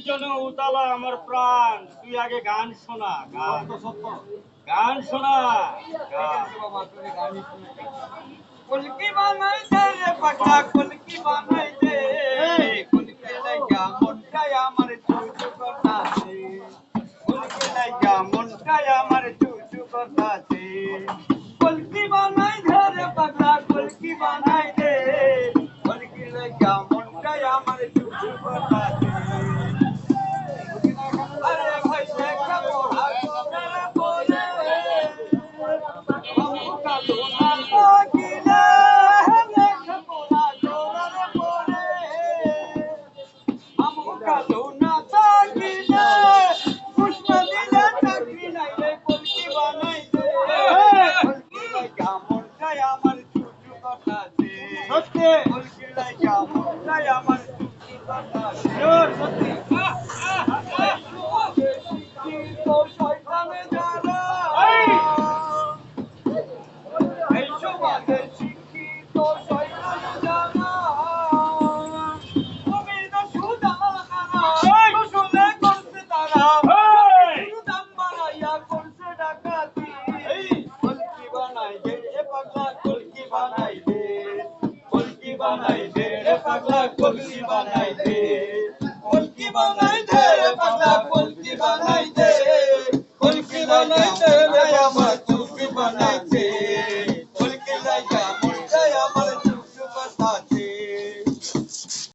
জন্য উতালা আমার প্রাণ, তুই আগে গান শোনা। গান গান শোনা। কলকি বানাই দে রে পাগলা, কলকি বানাই দে। কলকি লাইগা মনটাই আমার চুচু করতাছে। কলকি লাইগা মনটাই আমার চুচু করতাছে। কলকি বানাই দে রে পাগলা, কলকি বানাই দে। কলকি লাইগা মনটাই আমার চুচু করতাছে। আরে ভাই দেখা মোরা গোরা বলে আমু কালো না লাগিলে দেখা মোরা গোরা বলে আমু কালো না লাগিলে কৃষ্ণ দিলে চাকরি নাই রে কলকি বানাই দে কলকি লাগা মনটাই আমার চুচু কথাছে সত্যি কলকি লাগা মনটাই আমার চুচু কথাছে সত্যি বানাই দে রে পাগলা কলকি বানাই দে কলকি বানাই দে রে পাগলা কলকি বানাই দে কলকি বানাই দে